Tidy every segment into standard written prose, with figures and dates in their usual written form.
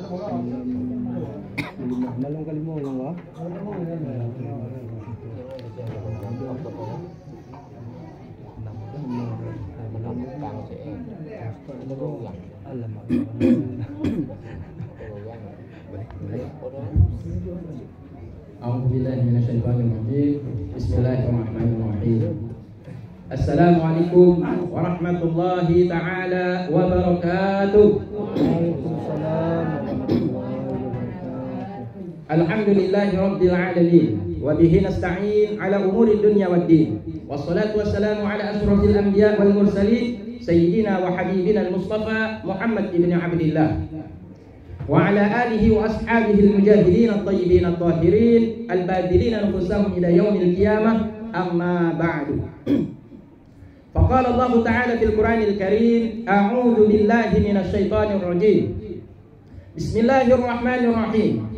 Malong kali mo lang ba? A'udzubillahi minasyaitonir rajim. Bismillahirrahmanirrahim. Assalamualaikum warahmatullahi taala wabarakatuh. Waalaikumsalam warahmatullahi wabarakatuh. Alhamdulillahi rabbil alamin wa bihi nasta'in ala umuri dunya waddin. Wassalatu wassalamu ala asrofil anbiya wal mursalin sayyidina wa habibina al-Mustafa Muhammad ibn Abdillah wa ala alihi wa ashabihi al-mujahidin at-tayyibin at-tahirin al-badilin anfusahum ila yaumil qiyamah, amma ba'du. Faqala Allah Ta'ala fil Qur'anil Karim, a'udzu billahi minasy syaithanir rajim. Bismillahirrahmanirrahim.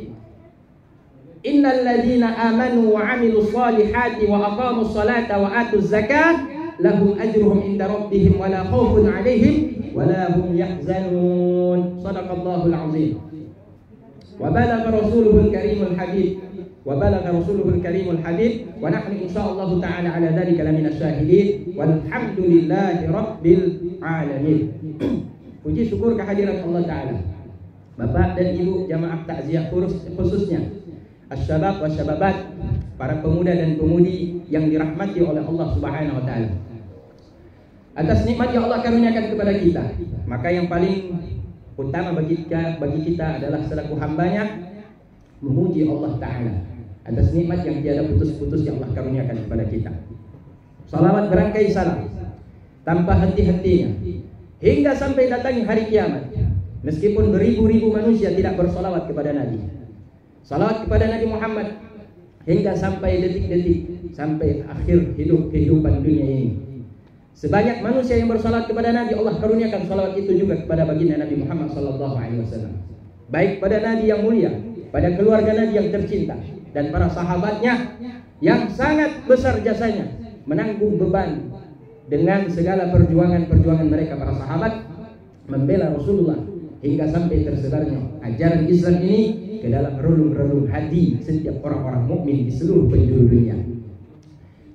Innal ladzina amanu wa 'amilus solihati wa aqamus salata wa atuz zakah lahum ajruhum inda rabbihim wala khaufun 'alaihim wala hum yahzanun. Shadaqallahul 'azim. Wa balagha rasuluhul karimul habib wa balagha rasuluhul karimul habib wa nahnu insyaallah ta'ala ala dzalika laminasy syahidin walhamdulillahi rabbil alamin. Puji syukur kehadirat Allah Ta'ala. Bapak dan Ibu jamaah takziah khususnya asy-syabab wa syababat, para pemuda dan pemudi yang dirahmati oleh Allah Subhanahu wa taala. Atas nikmat yang Allah karuniakan kepada kita, maka yang paling utama bagi kita adalah selaku hambanya memuji Allah Ta'ala atas nikmat yang tiada putus-putus yang Allah karuniakan kepada kita. Salawat berangkai salam tanpa henti-hentinya hingga sampai datang hari kiamat, meskipun beribu-ribu manusia tidak bersalawat kepada Nabi. Salawat kepada Nabi Muhammad hingga sampai detik-detik, sampai akhir kehidupan dunia ini. Sebanyak manusia yang bersalawat kepada Nabi, Allah karuniakan salawat itu juga kepada baginda Nabi Muhammad SAW. Baik pada Nabi yang mulia, pada keluarga Nabi yang tercinta, dan para sahabatnya yang sangat besar jasanya menanggung beban dengan segala perjuangan mereka para sahabat membela Rasulullah hingga sampai tersebarnya ajaran Islam ini ke dalam relung-relung hati setiap orang-orang mukmin di seluruh penjuru dunia.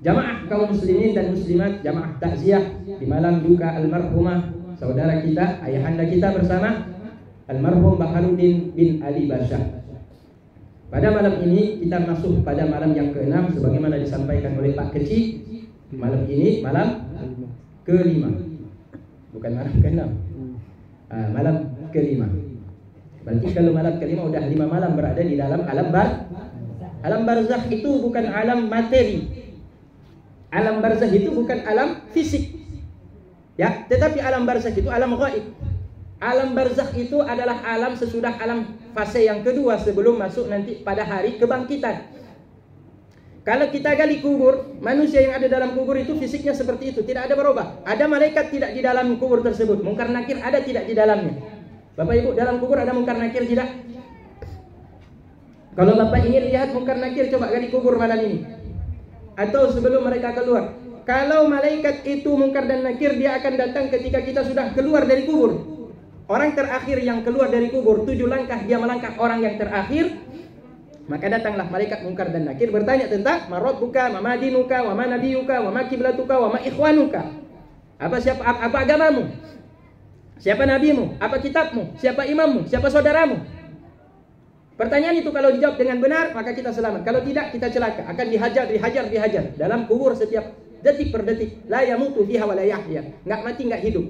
Jamaah kaum muslimin dan muslimat, jamaah takziah di malam duka almarhumah saudara kita, ayahanda kita bersama almarhum Baharuddin bin Ali Basyah. Pada malam ini kita masuk pada malam yang ke-6 sebagaimana disampaikan oleh Pak Keci. Malam ini malam ke-5. Bukan malam ke-6. Malam ke-5. Berarti kalau malam ke-5 udah 5 malam berada di dalam alam barzakh. Itu bukan alam materi. Alam barzakh itu bukan alam fisik. Ya, tetapi alam barzakh itu alam ghaib. Alam barzakh itu adalah alam sesudah alam fase yang kedua sebelum masuk nanti pada hari kebangkitan. Kalau kita gali kubur, manusia yang ada dalam kubur itu fisiknya seperti itu, tidak ada berubah. Ada malaikat tidak di dalam kubur tersebut, mungkar nakir ada tidak di dalamnya. Bapak Ibu, dalam kubur ada mungkar nakir tidak? Kalau Bapak ingin lihat mungkar nakir, coba gali kubur malam ini. Atau sebelum mereka keluar. Kalau malaikat itu mungkar dan nakir, dia akan datang ketika kita sudah keluar dari kubur. Orang terakhir yang keluar dari kubur, 7 langkah dia melangkah orang yang terakhir. Maka datanglah malaikat mungkar dan nakir bertanya tentang ma rabbuka, ma madinuka, wa ma nabiyuka, wa ma kiblatuka, wa ma ikhwanuka. Apa agamamu? Siapa nabimu? Apa kitabmu? Siapa imammu? Siapa saudaramu? Pertanyaan itu kalau dijawab dengan benar, maka kita selamat. Kalau tidak, kita celaka. Akan dihajar. Dalam kubur setiap detik per detik. La yamutu fiha wa la yahya. Enggak mati, enggak hidup.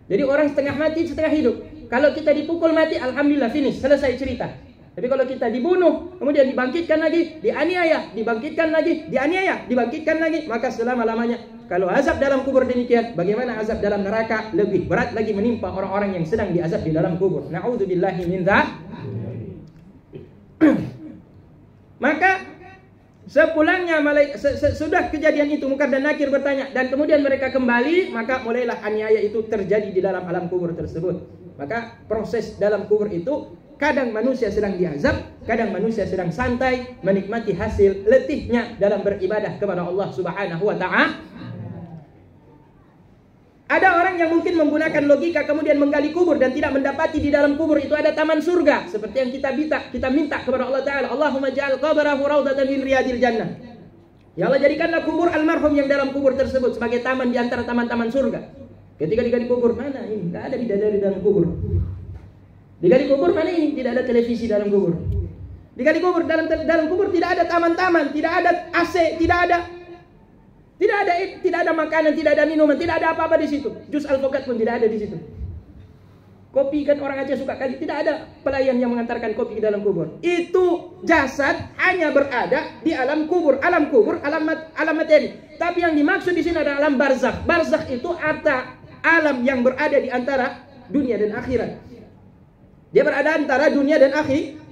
Jadi orang setengah mati, setengah hidup. Kalau kita dipukul mati, alhamdulillah finish, selesai cerita. Tapi kalau kita dibunuh, kemudian dibangkitkan lagi, dianiaya, dibangkitkan lagi, dianiaya, dibangkitkan lagi, maka selama-lamanya. Kalau azab dalam kubur demikian, bagaimana azab dalam neraka? Lebih berat lagi menimpa orang-orang yang sedang diazab di dalam kubur. Na'udzubillahi min dzalik. Maka sepulangnya sudah kejadian itu, Mungkar dan Nakir bertanya, dan kemudian mereka kembali, maka mulailah aniaya itu terjadi di dalam alam kubur tersebut. Maka proses dalam kubur itu, kadang manusia sedang diazab, kadang manusia sedang santai menikmati hasil letihnya dalam beribadah kepada Allah Subhanahu wa ta'ala. Ada orang yang mungkin menggunakan logika kemudian menggali kubur dan tidak mendapati di dalam kubur itu ada taman surga seperti yang kita minta kepada Allah Ta'ala. Allahumma ja'al qabrahu raudatan min riyadil jannah. Ya Allah, jadikanlah kubur almarhum yang dalam kubur tersebut sebagai taman di antara taman-taman surga. Ketika digali kubur, mana ini? Tidak ada bidadari dalam kubur. Digali kubur, mana ini? Tidak ada televisi dalam kubur. Digali kubur, dalam kubur tidak ada taman-taman, tidak ada AC, tidak ada makanan, tidak ada minuman, tidak ada apa-apa di situ. Jus alpukat pun tidak ada di situ. Kopi kan orang Aceh suka kali, tidak ada pelayan yang mengantarkan kopi ke dalam kubur. Itu jasad hanya berada di alam kubur, alam materi. Tapi yang dimaksud di sini adalah alam barzakh. Barzakh itu alam yang berada di antara dunia dan akhirat. Dia berada antara dunia dan akhirat.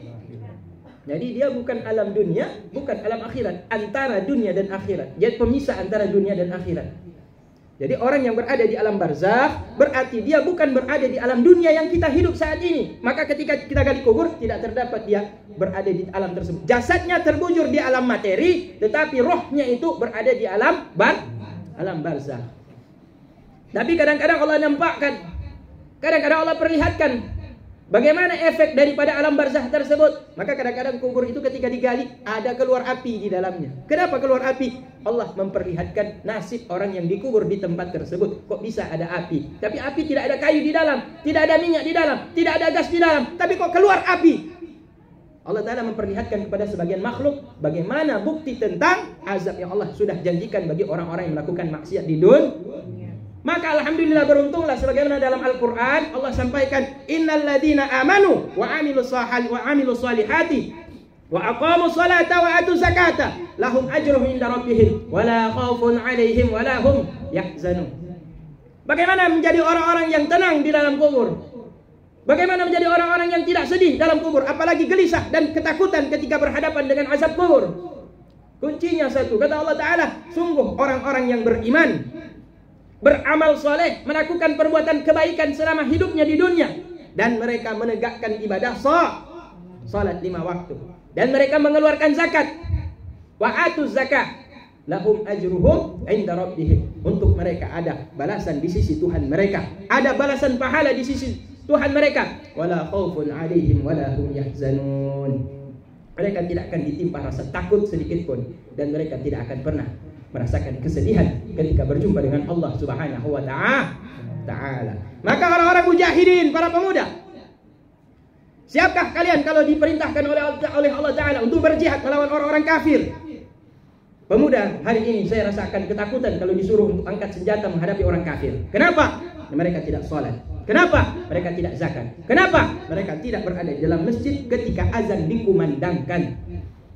Jadi dia bukan alam dunia, bukan alam akhirat, antara dunia dan akhirat. Dia pemisah antara dunia dan akhirat. Jadi orang yang berada di alam barzakh berarti dia bukan berada di alam dunia yang kita hidup saat ini. Maka ketika kita gali kubur tidak terdapat dia berada di alam tersebut. Jasadnya terbujur di alam materi, tetapi rohnya itu berada di alam barzakh. Tapi kadang-kadang Allah nampakkan, kadang-kadang Allah perlihatkan bagaimana efek daripada alam barzakh tersebut. Maka kadang-kadang kubur itu ketika digali ada keluar api di dalamnya. Kenapa keluar api? Allah memperlihatkan nasib orang yang dikubur di tempat tersebut. Kok bisa ada api? Tapi api tidak ada kayu di dalam, tidak ada minyak di dalam, tidak ada gas di dalam, tapi kok keluar api? Allah Ta'ala memperlihatkan kepada sebagian makhluk bagaimana bukti tentang azab yang Allah sudah janjikan bagi orang-orang yang melakukan maksiat di dunia. Maka alhamdulillah beruntunglah sebagaimana dalam Al-Quran Allah sampaikan, innal ladina amanu wa amilus salihati wa aqamus salata wa atuz zakata lahum ajruhum inda rabbihim wa la khaufun alaihim wa la hum yahzanun. Bagaimana menjadi orang-orang yang tenang di dalam kubur? Bagaimana menjadi orang-orang yang tidak sedih dalam kubur, apalagi gelisah dan ketakutan ketika berhadapan dengan azab kubur? Kuncinya satu, kata Allah Ta'ala, sungguh orang-orang yang beriman, beramal soleh, melakukan perbuatan kebaikan selama hidupnya di dunia, dan mereka menegakkan ibadah salat 5 waktu, dan mereka mengeluarkan zakat, wa atuz zakah, lahum ajruhum inda rabbihim, untuk mereka ada balasan di sisi Tuhan mereka, ada balasan pahala di sisi Tuhan mereka, wala khaufun alaihim wala hum yahzanun, mereka tidak akan ditimpa rasa takut sedikit pun, dan mereka tidak akan pernah merasakan kesedihan ketika berjumpa dengan Allah Subhanahu wa ta'ala. Maka orang-orang mujahidin, para pemuda, siapkah kalian kalau diperintahkan oleh Allah Ta'ala untuk berjihad melawan orang-orang kafir? Pemuda, hari ini saya rasakan ketakutan kalau disuruh untuk angkat senjata menghadapi orang kafir. Kenapa? Mereka tidak sholat. Kenapa? Mereka tidak zakat. Kenapa? Mereka tidak berada di dalam masjid ketika azan dikumandangkan.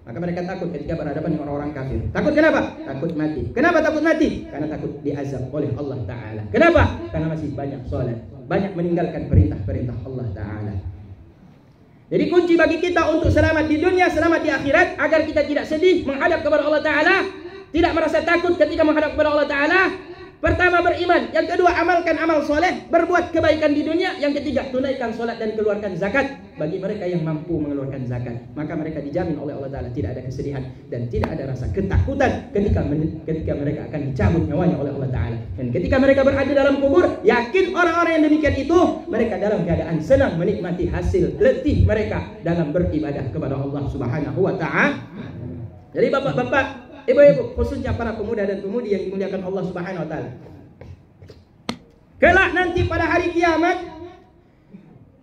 Maka mereka takut ketika berhadapan dengan orang-orang kafir. Takut kenapa? Takut mati. Kenapa takut mati? Karena takut diazab oleh Allah Ta'ala. Kenapa? Karena masih banyak sholat, banyak meninggalkan perintah-perintah Allah Ta'ala. Jadi kunci bagi kita untuk selamat di dunia, selamat di akhirat, agar kita tidak sedih menghadap kepada Allah Ta'ala, tidak merasa takut ketika menghadap kepada Allah Ta'ala. Pertama, beriman. Yang kedua, amalkan amal soleh, berbuat kebaikan di dunia. Yang ketiga, tunaikan sholat dan keluarkan zakat. Bagi mereka yang mampu mengeluarkan zakat, maka mereka dijamin oleh Allah Ta'ala tidak ada kesedihan dan tidak ada rasa ketakutan ketika mereka akan dicabut nyawanya oleh Allah Ta'ala. Dan ketika mereka berada dalam kubur, yakin orang-orang yang demikian itu, mereka dalam keadaan senang menikmati hasil letih mereka dalam beribadah kepada Allah Subhanahu wa ta'ala. Jadi bapak-bapak, ibu-ibu, khususnya para pemuda dan pemudi yang dimuliakan Allah Subhanahu wa ta'ala, kelak nanti pada hari kiamat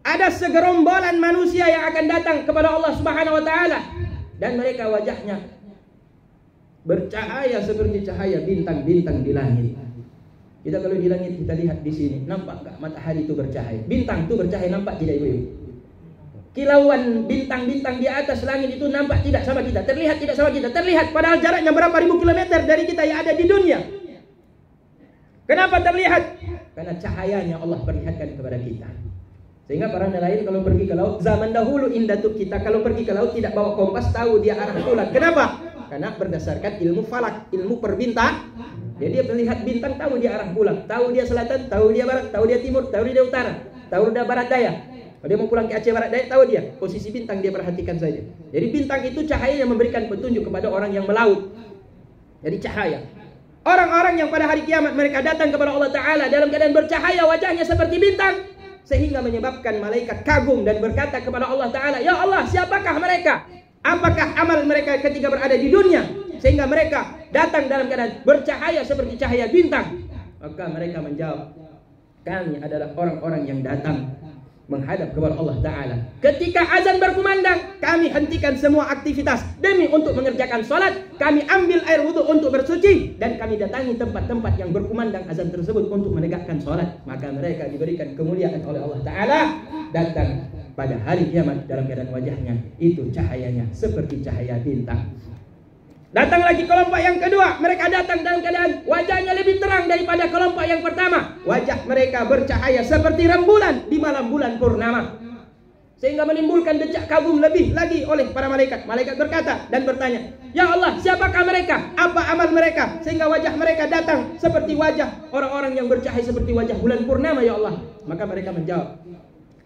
ada segerombolan manusia yang akan datang kepada Allah Subhanahu wa ta'ala, dan mereka wajahnya bercahaya seperti cahaya bintang-bintang di langit. Kita kalau di langit kita lihat di sini, nampak enggak matahari itu bercahaya? Bintang itu bercahaya, nampak tidak ibu-ibu? Kilauan bintang-bintang di atas langit itu nampak tidak sama kita? Terlihat tidak sama kita? Terlihat, padahal jaraknya berapa ribu kilometer dari kita yang ada di dunia. Kenapa terlihat? Karena cahayanya Allah perlihatkan kepada kita. Sehingga para nelayan kalau pergi ke laut zaman dahulu, indatuk kita kalau pergi ke laut tidak bawa kompas, tahu dia arah bulan. Kenapa? Karena berdasarkan ilmu falak, ilmu perbintang. Jadi dia melihat bintang, tahu dia arah bulan, tahu dia selatan, tahu dia barat, tahu dia timur, tahu dia utara, tahu dia barat daya. Kalau dia mau pulang ke Aceh barat daya, tahu dia posisi bintang, dia perhatikan saja. Jadi bintang itu cahaya yang memberikan petunjuk kepada orang yang melaut. Jadi cahaya. Orang-orang yang pada hari kiamat mereka datang kepada Allah Ta'ala dalam keadaan bercahaya wajahnya seperti bintang, sehingga menyebabkan malaikat kagum dan berkata kepada Allah Ta'ala, "Ya Allah, siapakah mereka? Apakah amal mereka ketika berada di dunia sehingga mereka datang dalam keadaan bercahaya seperti cahaya bintang?" Maka mereka menjawab, "Kami adalah orang-orang yang datang menghadap kepada Allah Ta'ala. Ketika azan berkumandang, kami hentikan semua aktivitas demi untuk mengerjakan sholat. Kami ambil air wudhu untuk bersuci, dan kami datangi tempat-tempat yang berkumandang azan tersebut untuk menegakkan sholat." Maka mereka diberikan kemuliaan oleh Allah Ta'ala, datang pada hari kiamat dalam keadaan wajahnya itu cahayanya seperti cahaya bintang. Datang lagi kelompok yang kedua, mereka datang dalam keadaan wajahnya lebih terang daripada kelompok yang pertama. Wajah mereka bercahaya seperti rembulan di malam bulan purnama, sehingga menimbulkan decak kagum lebih lagi oleh para malaikat. Malaikat berkata dan bertanya, "Ya Allah, siapakah mereka? Apa amal mereka sehingga wajah mereka datang seperti wajah orang-orang yang bercahaya seperti wajah bulan purnama, ya Allah?" Maka mereka menjawab,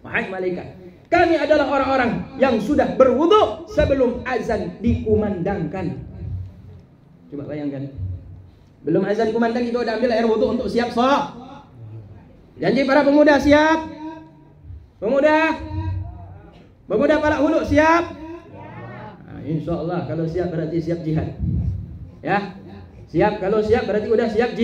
"Wahai malaikat, kami adalah orang-orang yang sudah berwudu sebelum azan dikumandangkan." Coba bayangkan, belum azan kumandang kita udah ambil air wudu untuk siap sholat. Janji para pemuda siap? Pemuda para hulu siap? Nah, insya Allah kalau siap berarti siap jihad. Ya, siap, kalau siap berarti udah siap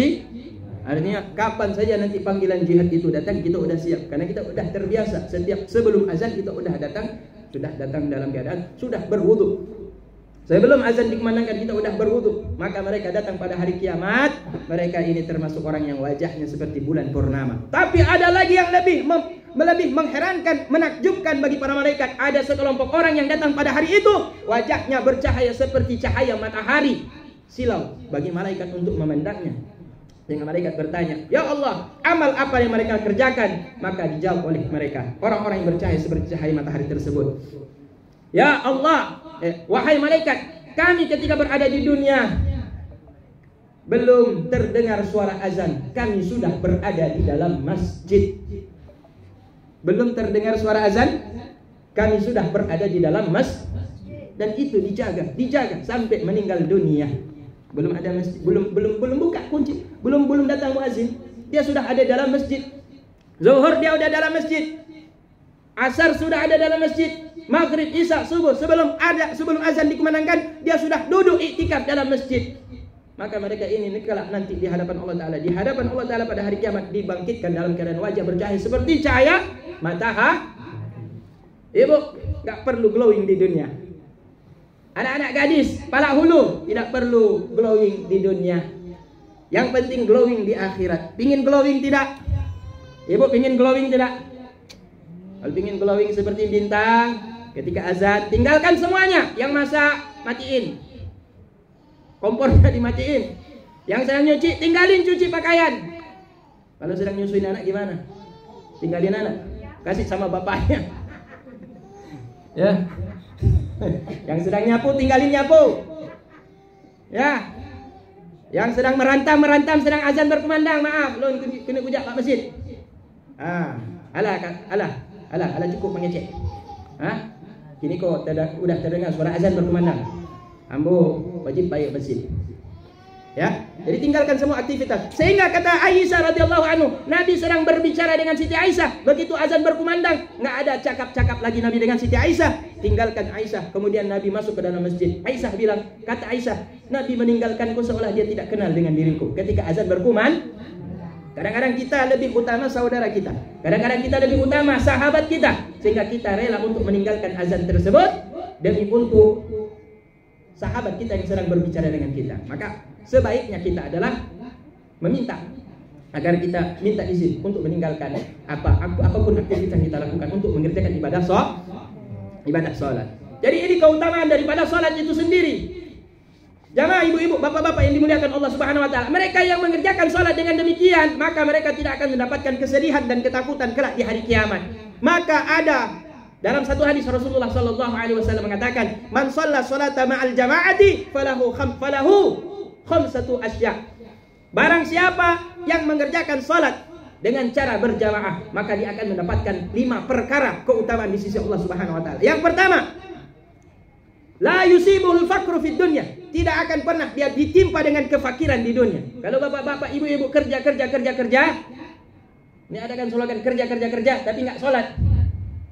artinya kapan saja nanti panggilan jihad itu datang kita udah siap, karena kita udah terbiasa setiap sebelum azan kita sudah datang dalam keadaan sudah berwudu. Sebelum azan dikumandangkan kita sudah berwudu. Maka mereka datang pada hari kiamat, mereka ini termasuk orang yang wajahnya seperti bulan purnama. Tapi ada lagi yang lebih mengherankan, menakjubkan bagi para malaikat. Ada sekelompok orang yang datang pada hari itu, wajahnya bercahaya seperti cahaya matahari. Silau bagi malaikat untuk memandangnya. Sehingga malaikat bertanya, "Ya Allah, amal apa yang mereka kerjakan?" Maka dijawab oleh mereka, orang-orang yang bercahaya seperti cahaya matahari tersebut, "Ya Allah, wahai malaikat, kami ketika berada di dunia belum terdengar suara azan, kami sudah berada di dalam masjid." Belum terdengar suara azan, kami sudah berada di dalam masjid, dan itu dijaga sampai meninggal dunia. Belum ada masjid, belum buka kunci, belum datang muazin, dia sudah ada dalam masjid. Zuhur dia udah dalam masjid, asar sudah ada dalam masjid, maghrib, isya, subuh sebelum azan dikumandangkan dia sudah duduk iktikaf dalam masjid. Maka mereka ini kelak nanti di hadapan Allah Ta'ala pada hari kiamat dibangkitkan dalam keadaan wajah bercahaya seperti cahaya matahari. Ibu gak perlu glowing di dunia. Anak-anak gadis pala hulu tidak perlu glowing di dunia. Yang penting glowing di akhirat. Pingin glowing tidak? Ibu pingin glowing tidak? Kalau pingin glowing seperti bintang, ketika azan tinggalkan semuanya. Yang masak matiin, kompornya dimatiin. Yang sedang nyuci tinggalin cuci pakaian. Kalau sedang nyusuin anak gimana? Tinggalin anak, kasih sama bapaknya. Ya. Yang sedang nyapu tinggalin nyapu. Ya. Yang sedang merantam sedang azan berkumandang, maaf lo kena kujak Pak Masjid. Alah cukup mengecek. Kini kok udah terdengar suara azan berkumandang. Ambo wajib bayar masjid. Ya, jadi tinggalkan semua aktivitas. Sehingga kata Aisyah radhiyallahu anhu, Nabi sedang berbicara dengan Siti Aisyah, begitu azan berkumandang, nggak ada cakap-cakap lagi Nabi dengan Siti Aisyah. Tinggalkan Aisyah. Kemudian Nabi masuk ke dalam masjid. Aisyah bilang, kata Aisyah, Nabi meninggalkanku seolah dia tidak kenal dengan diriku. Ketika azan berkumandang, kadang-kadang kita lebih utama saudara kita, kadang-kadang kita lebih utama sahabat kita, sehingga kita rela untuk meninggalkan azan tersebut demi untuk sahabat kita yang sedang berbicara dengan kita. Maka sebaiknya kita adalah meminta agar kita minta izin untuk meninggalkan apapun aktivitas yang kita lakukan untuk mengerjakan ibadah sholat. Jadi ini keutamaan daripada sholat itu sendiri. Jamaah ibu-ibu, bapak-bapak yang dimuliakan Allah Subhanahu wa taala, mereka yang mengerjakan sholat dengan demikian, maka mereka tidak akan mendapatkan kesedihan dan ketakutan kelak di hari kiamat. Maka ada dalam satu hadis Rasulullah sallallahu alaihi wasallam mengatakan, "Man shalla sholata ma'al jama'ati falahu khamsatu asya." Barang siapa yang mengerjakan sholat dengan cara berjamaah, maka dia akan mendapatkan 5 perkara keutamaan di sisi Allah Subhanahu wa taala. Yang pertama, la yusibul faqru fid dunya. tidak akan pernah dia ditimpa dengan kefakiran di dunia. Kalau bapak-bapak, ibu-ibu kerja, ini ada kan slogan kerja, tapi nggak sholat,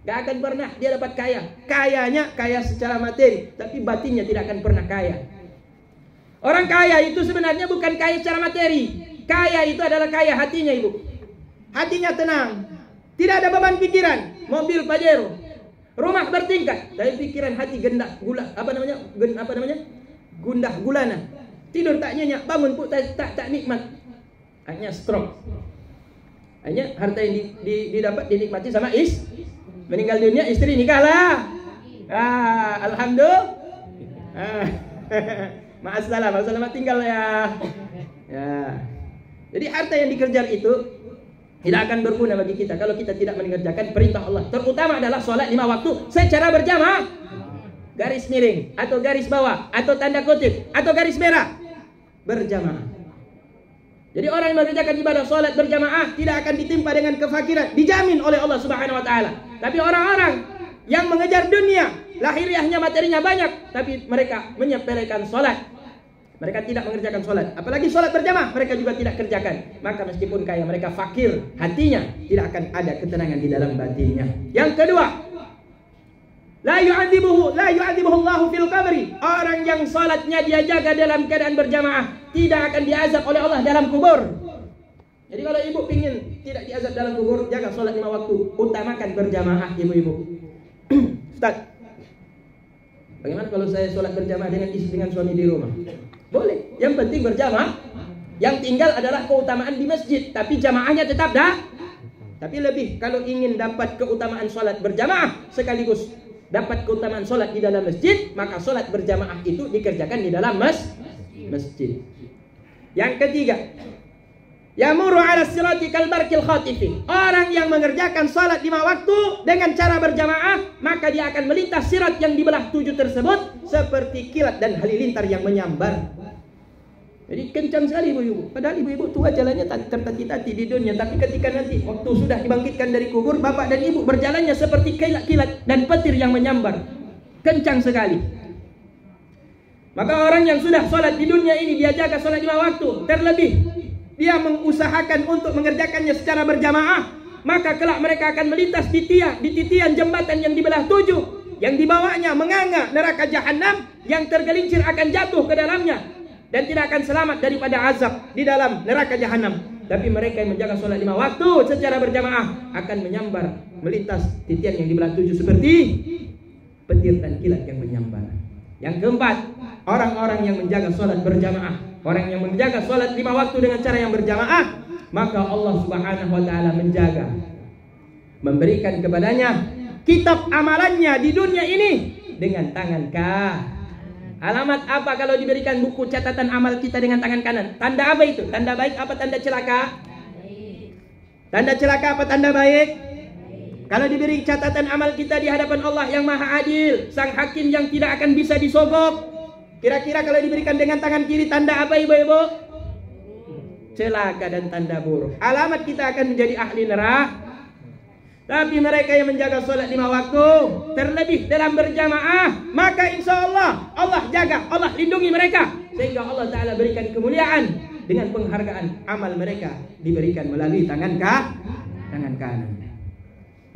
nggak akan pernah dia dapat kaya. Kayanya kaya secara materi, tapi batinnya tidak akan pernah kaya. Orang kaya itu sebenarnya bukan kaya secara materi. Kaya itu adalah kaya hatinya, ibu. Hatinya tenang, tidak ada beban pikiran. Mobil Pajero, rumah bertingkat, tapi pikiran hati gundah gulana. Tidur tak nyenyak, bangun pun tak nikmat. Akhirnya stroke. Akhirnya harta yang didapat dinikmati sama meninggal dunia, istri nikahlah. Alhamdulillah. Selamat tinggal ya. Jadi harta yang dikejar itu tidak akan berguna bagi kita kalau kita tidak mengerjakan perintah Allah. Terutama adalah sholat 5 waktu secara berjamaah. Garis miring atau garis bawah atau tanda kutip atau garis merah, berjamaah. Jadi orang yang mengerjakan ibadah sholat berjamaah tidak akan ditimpa dengan kefakiran, dijamin oleh Allah Subhanahu wa taala. Tapi orang-orang yang mengejar dunia, lahiriahnya materinya banyak, tapi mereka menyepelekan sholat. Mereka tidak mengerjakan sholat, apalagi sholat berjamaah mereka juga tidak kerjakan. Maka meskipun kaya, mereka fakir hatinya, tidak akan ada ketenangan di dalam batinnya. Yang kedua, la yu'adzibuhu Allahu fil qabri. Orang yang salatnya dia jaga dalam keadaan berjamaah tidak akan diazab oleh Allah dalam kubur. Jadi kalau ibu pingin tidak diazab dalam kubur, jaga salat 5 waktu, utamakan berjamaah ibu-ibu. Ustaz, bagaimana kalau saya salat berjamaah dengan suami di rumah? Boleh, yang penting berjamaah. Yang tinggal adalah keutamaan di masjid, tapi jamaahnya tetap dah. Tapi lebih kalau ingin dapat keutamaan salat berjamaah sekaligus dapat keutamaan solat di dalam masjid, maka solat berjamaah itu dikerjakan di dalam masjid. Yang ketiga, yamuru ala sirati kal barqil khatifi. Orang yang mengerjakan solat 5 waktu dengan cara berjamaah, maka dia akan melintas sirat yang dibelah 7 tersebut seperti kilat dan halilintar yang menyambar. Jadi kencang sekali ibu-ibu. Padahal ibu-ibu tua jalannya tertati-tati di dunia, tapi ketika nanti waktu sudah dibangkitkan dari kubur, bapak dan ibu berjalannya seperti kilat-kilat dan petir yang menyambar. Kencang sekali. Maka orang yang sudah sholat di dunia ini, dia jaga sholat 5 waktu, terlebih dia mengusahakan untuk mengerjakannya secara berjamaah, maka kelak mereka akan melintas di titian jembatan yang dibelah 7, yang dibawanya menganga neraka jahanam, yang tergelincir akan jatuh ke dalamnya dan tidak akan selamat daripada azab di dalam neraka jahanam. Tapi mereka yang menjaga sholat 5 waktu secara berjamaah akan menyambar melintas titian yang dibelah 7 seperti petir dan kilat yang menyambar. Yang keempat, orang-orang yang menjaga sholat berjamaah, orang yang menjaga sholat 5 waktu dengan cara yang berjamaah, maka Allah Subhanahu wa ta'ala menjaga, memberikan kepadanya kitab amalannya di dunia ini dengan tangan kanan. Alamat apa kalau diberikan buku catatan amal kita dengan tangan kanan? Tanda apa itu? Tanda baik apa tanda celaka? Tanda celaka apa tanda baik? Kalau diberi catatan amal kita di hadapan Allah yang maha adil, sang hakim yang tidak akan bisa disogok, kira-kira kalau diberikan dengan tangan kiri tanda apa ibu-ibu? Celaka dan tanda buruk. Alamat kita akan menjadi ahli neraka. Tapi mereka yang menjaga sholat 5 waktu, terlebih dalam berjamaah, maka insya Allah Allah jaga, Allah lindungi mereka, sehingga Allah Ta'ala berikan kemuliaan dengan penghargaan amal mereka diberikan melalui tangan kanan.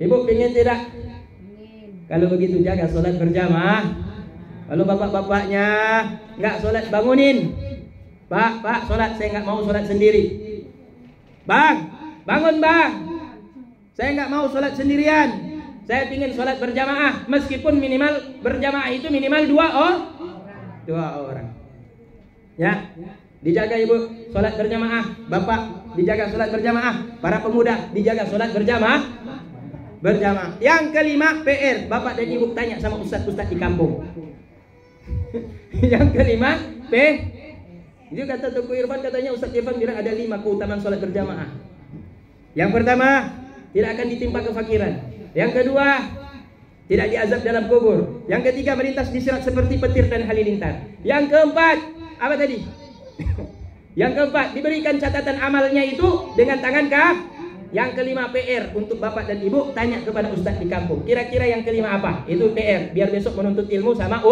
Ibu pengen tidak? Kalau begitu jaga sholat berjamaah. Kalau bapak-bapaknya nggak sholat, bangunin. Pak, sholat, saya nggak mau sholat sendiri. Bang, bangun bang. Saya nggak mau sholat sendirian. Saya ingin sholat berjamaah. Meskipun minimal berjamaah itu minimal 2 orang. Ya, dijaga ibu sholat berjamaah. Bapak dijaga sholat berjamaah. Para pemuda dijaga sholat berjamaah. Yang kelima, PR. Bapak dan ibu tanya sama ustaz-ustaz di kampung. Yang kelima, Itu kata Tuku Irfan, katanya Ustaz Irfan bilang ada 5 keutamaan sholat berjamaah. Yang pertama, tidak akan ditimpa kefakiran. Yang kedua, tidak diazab dalam kubur. Yang ketiga, melintas di sirat seperti petir dan halilintar. Yang keempat, apa tadi? Yang keempat, diberikan catatan amalnya itu dengan tangan kanan. Yang kelima, PR untuk bapak dan ibu tanya kepada ustaz di kampung. Kira-kira yang kelima apa? Itu PR, biar besok menuntut ilmu sama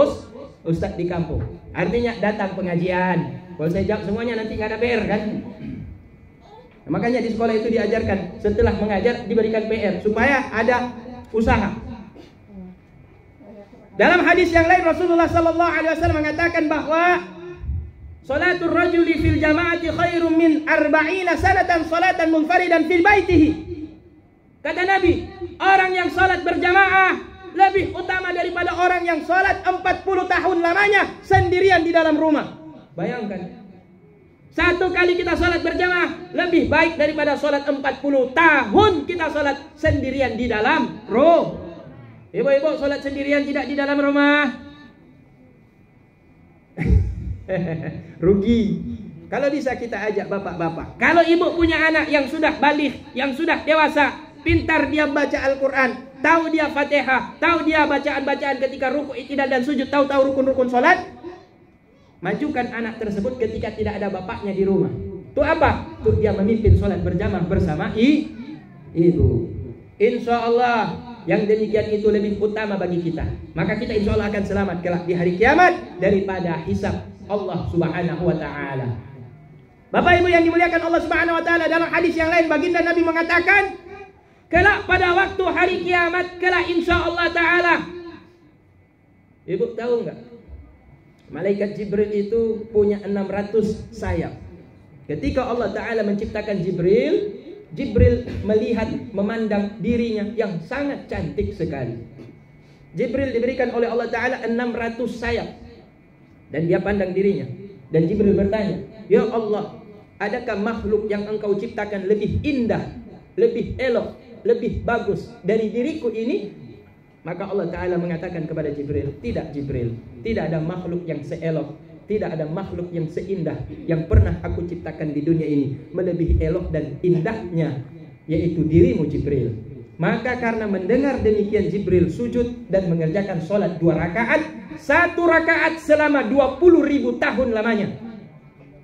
Ustadz di kampung. Artinya datang pengajian. Kalau saya jawab semuanya nanti nggak ada PR kan? Nah, makanya di sekolah itu diajarkan setelah mengajar diberikan PR supaya ada usaha. Dalam hadis yang lain Rasulullah sallallahu alaihi wasallam mengatakan bahwa salatul rajuli fil jama'ati khairum min 40 sanatan salatan munfaridan fil baitihi. Kata Nabi, orang yang salat berjamaah lebih utama daripada orang yang salat 40 tahun lamanya sendirian di dalam rumah. Bayangkan, satu kali kita salat berjamaah lebih baik daripada salat 40 tahun kita salat sendirian di dalam rumah. Ibu-ibu salat sendirian tidak di dalam rumah, rugi. Kalau bisa kita ajak bapak-bapak. Kalau ibu punya anak yang sudah baligh, yang sudah dewasa, pintar dia baca Al-Quran, tahu dia Fatihah, tahu dia bacaan-bacaan ketika ruku, i'tidal dan sujud, tahu rukun-rukun salat, majukan anak tersebut ketika tidak ada bapaknya di rumah. Itu apa? Itu dia memimpin salat berjamaah bersama ibu. Insya Allah yang demikian itu lebih utama bagi kita. Maka kita insya Allah akan selamat kelak di hari kiamat daripada hisab Allah subhanahu wa ta'ala. Bapak ibu yang dimuliakan Allah subhanahu wa ta'ala, dalam hadis yang lain baginda Nabi mengatakan, kelak pada waktu hari kiamat, kelak insya Allah ta'ala. Ibu tahu enggak? Malaikat Jibril itu punya 600 sayap. Ketika Allah ta'ala menciptakan Jibril melihat, memandang dirinya yang sangat cantik sekali. Jibril diberikan oleh Allah ta'ala 600 sayap. Dan dia pandang dirinya. Dan Jibril bertanya, ya Allah, adakah makhluk yang engkau ciptakan lebih indah, lebih elok, lebih bagus dari diriku ini? Maka Allah ta'ala mengatakan kepada Jibril, tidak Jibril, tidak ada makhluk yang seelok, tidak ada makhluk yang seindah yang pernah aku ciptakan di dunia ini melebihi elok dan indahnya, yaitu dirimu Jibril. Maka karena mendengar demikian Jibril sujud dan mengerjakan sholat 2 rakaat. 1 rakaat selama 20.000 tahun lamanya.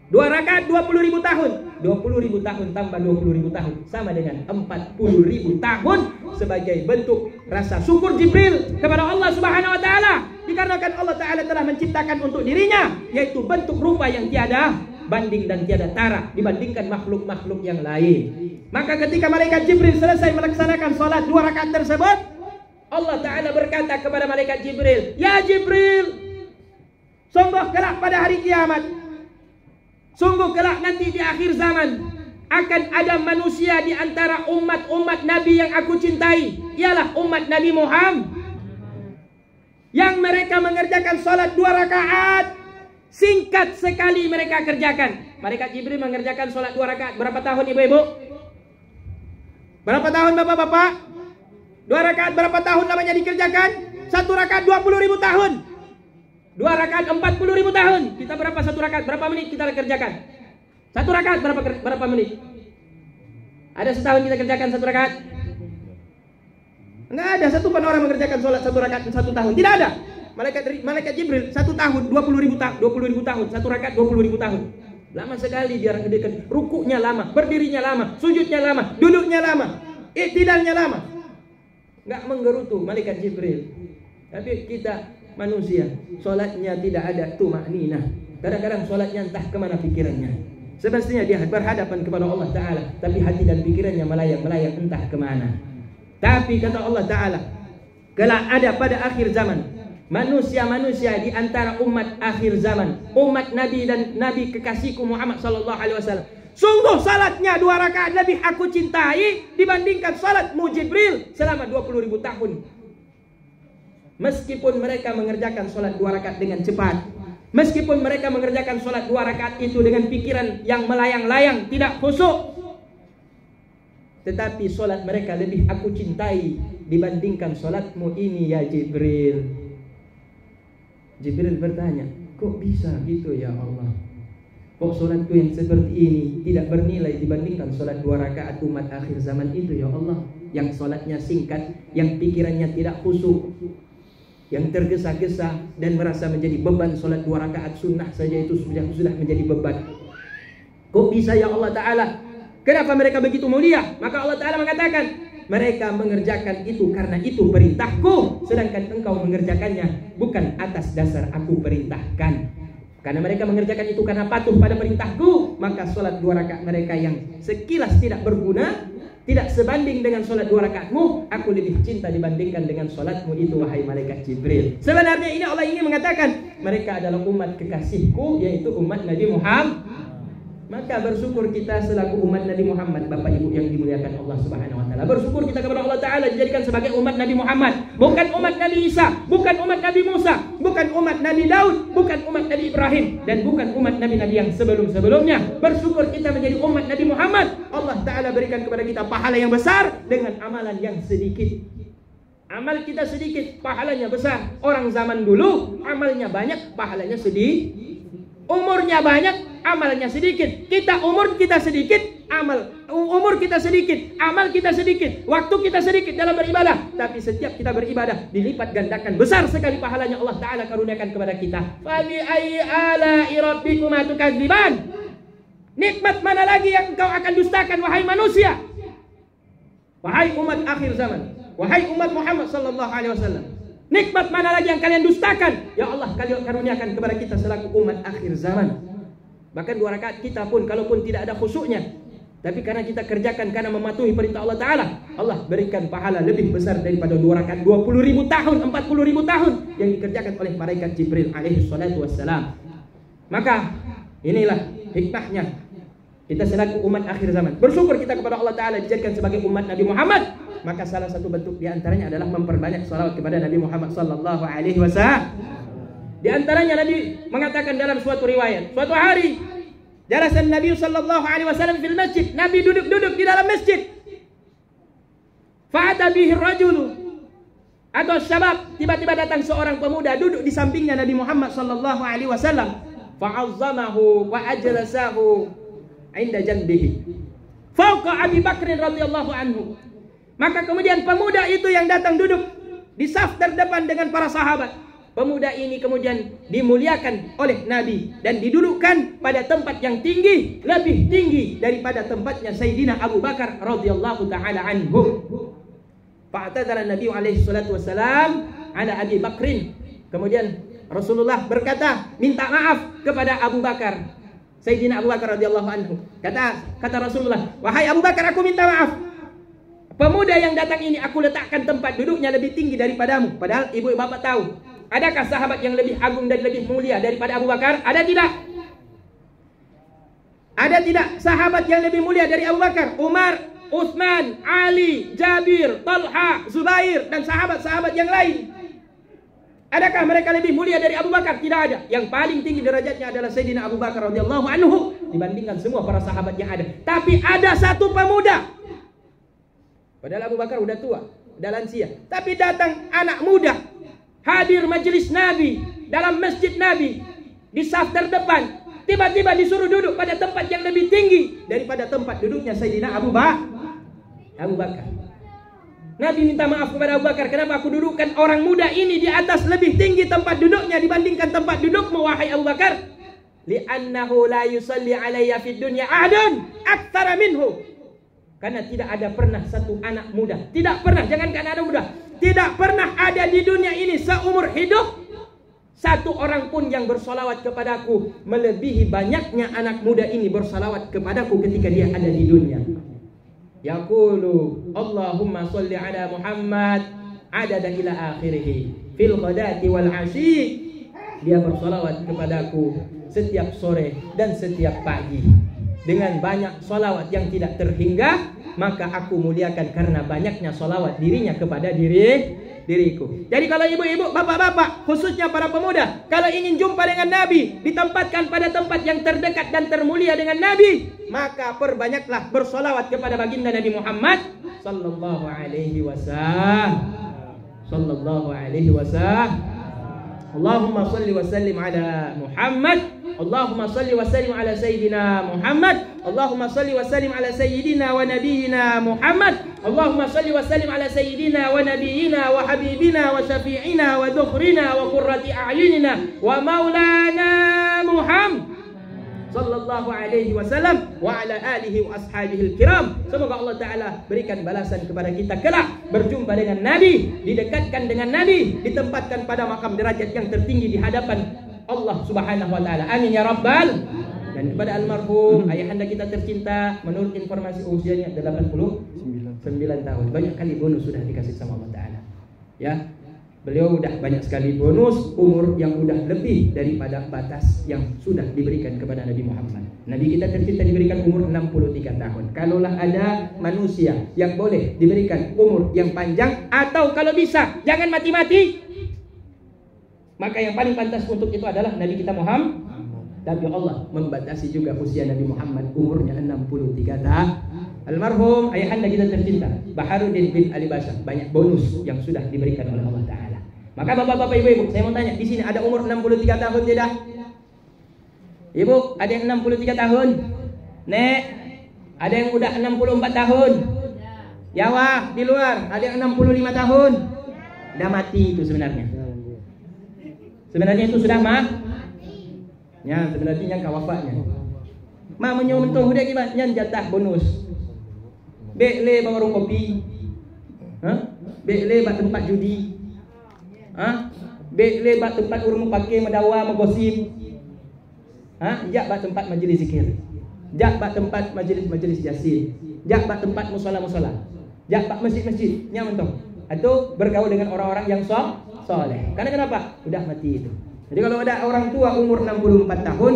2 rakaat 20.000 tahun. 20.000 tahun tambah 20.000 tahun sama dengan 40.000 tahun sebagai bentuk rasa syukur Jibril kepada Allah Subhanahu wa taala, dikarenakan Allah taala telah menciptakan untuk dirinya yaitu bentuk rupa yang tiada banding dan tiada tara dibandingkan makhluk-makhluk yang lain. Maka ketika malaikat Jibril selesai melaksanakan salat 2 rakaat tersebut, Allah taala berkata kepada malaikat Jibril, "Ya Jibril, sungguh kelak pada hari kiamat, sungguh kelak nanti di akhir zaman akan ada manusia di antara umat-umat Nabi yang aku cintai, ialah umat Nabi Muhammad, yang mereka mengerjakan salat 2 rakaat singkat sekali mereka kerjakan." Malaikat Jibril mengerjakan salat 2 rakaat berapa tahun ibu-ibu? Berapa tahun bapak-bapak? 2 rakaat berapa tahun namanya dikerjakan? 1 rakaat 20.000 tahun. 2 rakaat 40.000 tahun. Kita berapa 1 rakaat? Berapa menit kita kerjakan? 1 rakaat berapa menit? Ada setahun kita kerjakan 1 rakaat? Enggak ada satu pun orang mengerjakan sholat 1 rakaat 1 tahun. Tidak ada. Malaikat Jibril 1 tahun 20.000 tahun. 1 rakaat 20.000 tahun. Lama sekali dia kerjakan. Rukuknya lama, berdirinya lama, sujudnya lama, duduknya lama, i'tidalnya lama. Enggak menggerutu malaikat Jibril. Tapi kita manusia, sholatnya tidak ada tumakninah. Kadang-kadang sholatnya entah kemana pikirannya. Semestinya dia berhadapan kepada Allah Ta'ala, tapi hati dan pikirannya melayang-melayang entah kemana. Tapi kata Allah Ta'ala, kelak ada pada akhir zaman manusia-manusia di antara umat akhir zaman, umat Nabi dan Nabi kekasihku Muhammad sallallahu alaihi wasallam. Sungguh salatnya 2 rakaat lebih aku cintai dibandingkan salatmu Jibril selama 20.000 tahun. Meskipun mereka mengerjakan salat 2 rakaat dengan cepat, meskipun mereka mengerjakan salat 2 rakaat itu dengan pikiran yang melayang-layang, tidak khusyuk, tetapi salat mereka lebih aku cintai dibandingkan salatmu ini ya Jibril. Jibril bertanya, kok bisa gitu ya Allah? Kok salatku yang seperti ini tidak bernilai dibandingkan salat 2 rakaat umat akhir zaman itu ya Allah? Yang salatnya singkat, yang pikirannya tidak khusyuk, yang tergesa-gesa dan merasa menjadi beban. Salat 2 rakaat sunnah saja itu sudah menjadi beban. Kok bisa ya Allah Ta'ala? Kenapa mereka begitu mulia? Maka Allah Ta'ala mengatakan, mereka mengerjakan itu karena itu perintahku, sedangkan engkau mengerjakannya bukan atas dasar aku perintahkan. Karena mereka mengerjakan itu karena patuh pada perintahku, maka sholat 2 rakaat mereka yang sekilas tidak berguna, tidak sebanding dengan sholat 2 rakaatmu, aku lebih cinta dibandingkan dengan sholatmu itu, wahai malaikat Jibril. Sebenarnya ini Allah ingin mengatakan mereka adalah umat kekasihku, yaitu umat Nabi Muhammad. Maka bersyukur kita selaku umat Nabi Muhammad, Bapak Ibu yang dimuliakan Allah Subhanahu wa taala. Bersyukur kita kepada Allah Taala dijadikan sebagai umat Nabi Muhammad, bukan umat Nabi Isa, bukan umat Nabi Musa, bukan umat Nabi Daud, bukan umat Nabi Ibrahim, dan bukan umat nabi-nabi yang sebelum-sebelumnya. Bersyukur kita menjadi umat Nabi Muhammad. Allah Taala berikan kepada kita pahala yang besar dengan amalan yang sedikit. Amal kita sedikit, pahalanya besar. Orang zaman dulu amalnya banyak, pahalanya sedikit. Umurnya banyak, amalnya sedikit. Umur kita sedikit, umur kita sedikit, amal kita sedikit, waktu kita sedikit dalam beribadah. Tapi setiap kita beribadah dilipat gandakan besar sekali pahalanya Allah Taala karuniakan kepada kita. Fa bi ayyi ala'i rabbikuma tukadziban? Nikmat mana lagi yang engkau akan dustakan wahai manusia? Wahai umat akhir zaman, wahai umat Muhammad sallallahu alaihi wasallam. Nikmat mana lagi yang kalian dustakan? Ya Allah, kalian karuniakan kepada kita selaku umat akhir zaman. Bahkan 2 rakaat kita pun, kalaupun tidak ada khusyuknya, tapi karena kita kerjakan karena mematuhi perintah Allah Ta'ala, Allah berikan pahala lebih besar daripada 2 rakaat 20.000 tahun, 40.000 tahun yang dikerjakan oleh malaikat Jibril alaihi salatu wassalam. Maka inilah hikmahnya kita selaku umat akhir zaman. Bersyukur kita kepada Allah Ta'ala dijadikan sebagai umat Nabi Muhammad. Maka salah satu bentuk diantaranya adalah memperbanyak salawat kepada Nabi Muhammad sallallahu alaihi wasallam. Di antaranya Nabi mengatakan dalam suatu riwayat, suatu hari jalasan Nabi sallallahu alaihi wasallam fil masjid. Nabi duduk-duduk di dalam masjid. Fa'ata bihi rajulu atau syabab, tiba-tiba datang seorang pemuda duduk di sampingnya Nabi Muhammad sallallahu alaihi wasallam. Fa'azzamahu wa ajlasahu 'inda janbihi. Fauqa Abi Bakr radhiyallahu anhu. Maka kemudian pemuda itu yang datang duduk di saf terdepan dengan para sahabat. Pemuda ini kemudian dimuliakan oleh Nabi dan didudukkan pada tempat yang tinggi, lebih tinggi daripada tempatnya Sayyidina Abu Bakar radhiyallahu taala anhu. Fa'tadzara Nabi alaihi salatu wasalam ala Abi Bakrin. Kemudian Rasulullah berkata, minta maaf kepada Abu Bakar. Sayyidina Abu Bakar radhiyallahu anhu. Kata Rasulullah, wahai Abu Bakar, aku minta maaf. Pemuda yang datang ini aku letakkan tempat duduknya lebih tinggi daripadamu. Padahal ibu bapak tahu, adakah sahabat yang lebih agung dan lebih mulia daripada Abu Bakar? Ada tidak? Ada tidak sahabat yang lebih mulia dari Abu Bakar? Umar, Utsman, Ali, Jabir, Talha, Zubair, dan sahabat-sahabat yang lain. Adakah mereka lebih mulia dari Abu Bakar? Tidak ada. Yang paling tinggi derajatnya adalah Sayyidina Abu Bakar radhiyallahu anhu dibandingkan semua para sahabat yang ada. Tapi ada satu pemuda. Padahal Abu Bakar udah tua, udah lansia. Tapi datang anak muda, hadir majelis Nabi, dalam masjid Nabi, di saf terdepan. Tiba-tiba disuruh duduk pada tempat yang lebih tinggi daripada tempat duduknya Sayyidina Abu Bakar. Nabi minta maaf kepada Abu Bakar, kenapa aku dudukkan orang muda ini di atas lebih tinggi tempat duduknya dibandingkan tempat dudukmu, wahai Abu Bakar? Li'annahu la yusalli alayya fid dunya ahadun aktsara minhu. Karena tidak ada pernah satu anak muda, tidak pernah, jangankan anak muda, tidak pernah ada di dunia ini seumur hidup satu orang pun yang bersolawat kepadaku melebihi banyaknya anak muda ini bersolawat kepadaku ketika dia ada di dunia. Yaqulu Allahumma sholli ala Muhammad adada ila akhirih fil ghadati wal asyi. Dia bersolawat kepadaku setiap sore dan setiap pagi dengan banyak solawat yang tidak terhingga, maka aku muliakan karena banyaknya solawat dirinya kepada diriku. Jadi kalau ibu-ibu, bapak-bapak, khususnya para pemuda, kalau ingin jumpa dengan Nabi, ditempatkan pada tempat yang terdekat dan termulia dengan Nabi, maka perbanyaklah bersolawat kepada baginda Nabi Muhammad sallallahu alaihi wasallam. Allahumma salli wa sallim ala Muhammad. Allahumma salli wa sallim ala Sayyidina Muhammad. Allahumma salli wa sallim ala Sayyidina wa Nabiyyina Muhammad. Allahumma salli wa sallim ala Sayyidina wa Nabiyyina wa Habibina wa Syafi'ina wa Dhukhrina wa Qurrati A'yunina wa Maulana Muhammad sallallahu alaihi wasallam wa ala alihi wa ashabihi kiram. Semoga Allah taala berikan balasan kepada kita kelak berjumpa dengan Nabi, didekatkan dengan Nabi, ditempatkan pada makam derajat yang tertinggi di hadapan Allah Subhanahu wa taala. Amin ya rabbal. Dan kepada almarhum ayahanda kita tercinta, menurut informasi usianya 89 tahun. Banyak kali bonus sudah dikasih sama Allah taala. Ya. Beliau udah banyak sekali bonus umur yang udah lebih daripada batas yang sudah diberikan kepada Nabi Muhammad. Nabi kita tercinta diberikan umur 63 tahun. Kalaulah ada manusia yang boleh diberikan umur yang panjang, atau kalau bisa jangan mati-mati, maka yang paling pantas untuk itu adalah Nabi kita Muhammad. Tapi Allah membatasi juga usia Nabi Muhammad, umurnya 63 tahun. Almarhum ayahanda kita tercinta Baharuddin bin Ali Bashar, banyak bonus yang sudah diberikan oleh Allah Ta'ala. Maka bapak-bapak, ibu-ibu, saya mau tanya, di sini ada umur 63 tahun tidak? Ibu, ada yang 63 tahun? Nek, ada yang udah 64 tahun? Yawa, di luar, ada yang 65 tahun? Udah mati itu sebenarnya. Sebenarnya itu sudah ya, sebenarnya yang kawafanya. Ma menyentuh udah gimana? Yang jatah bonus. Bekle bawa warung kopi. Bekle bak tempat judi. Bekle bak tempat urung pakai medawa megosip. Jak bak tempat majlis zikir. Jak bak tempat majlis yasin. Jak bak tempat musola-musola. Jak bak masjid-masjid. Nya mentok. Atau bergaul dengan orang-orang yang soleh. Karena kenapa? Udah mati itu. Jadi kalau ada orang tua umur 64 tahun,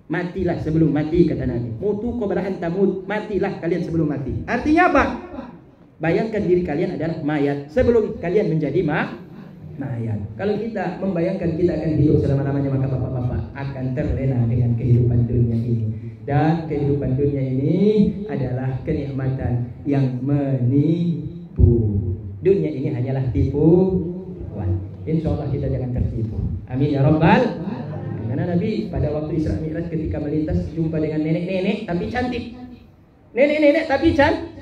matilah sebelum mati, kata Nabi. Mutu qabla an tamut, matilah kalian sebelum mati. Artinya apa? Bayangkan diri kalian adalah mayat sebelum kalian menjadi mayat. Kalau kita membayangkan kita akan hidup selama-lamanya, maka bapak-bapak akan terlena dengan kehidupan dunia ini. Dan kehidupan dunia ini adalah kenikmatan yang menipu. Dunia ini hanyalah tipuan. Insya Allah kita jangan tertipu. Amin ya rabbal. Karena Nabi pada waktu Isra Mi'raj ketika melintas jumpa dengan nenek-nenek tapi cantik. Nenek-nenek tapi cantik.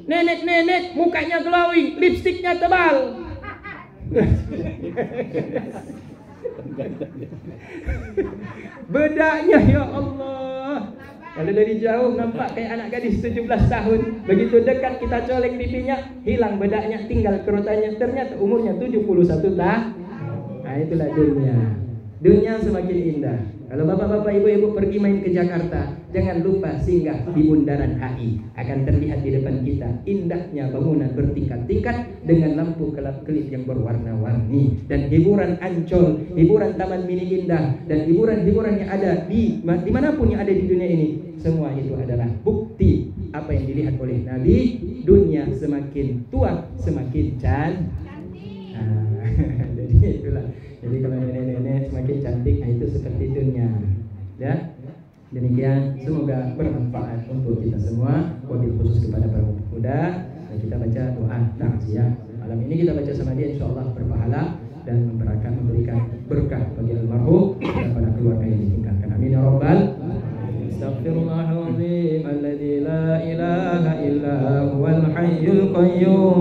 Nenek-nenek mukanya glowing, lipstiknya tebal. Bedanya ya Allah. Kalau dari jauh nampak kayak anak gadis 17 tahun. Begitu dekat kita colek pipinya, hilang bedaknya, tinggal kerotannya. Ternyata umurnya 71 tahun. Nah itulah dunia. Dunia semakin indah. Kalau bapak-bapak, ibu-ibu pergi main ke Jakarta, jangan lupa singgah di Bundaran HI. Akan terlihat di depan kita indahnya bangunan bertingkat-tingkat dengan lampu kelap-kelip yang berwarna-warni. Dan hiburan Ancol, hiburan Taman Mini Indah, dan hiburan-hiburan yang ada di dimanapun yang ada di dunia ini. Semua itu adalah bukti apa yang dilihat oleh Nabi. Dunia semakin tua, semakin cantik. Jadi itulah. Jadi kalau nenek-nenek semakin cantik, itu seperti dunia. Ya, demikian. Semoga bermanfaat untuk kita semua. Wabil khusus kepada para pemuda. Dan kita baca doa takziah. Malam ini kita baca sama dia, insya Allah berpahala dan memberikan berkah bagi almarhum dan pada keluarga yang ditinggalkan. Amin ya rabbal. Astaghfirullahaladzim alladzi la ilaha illa huwal hayyul qayyum.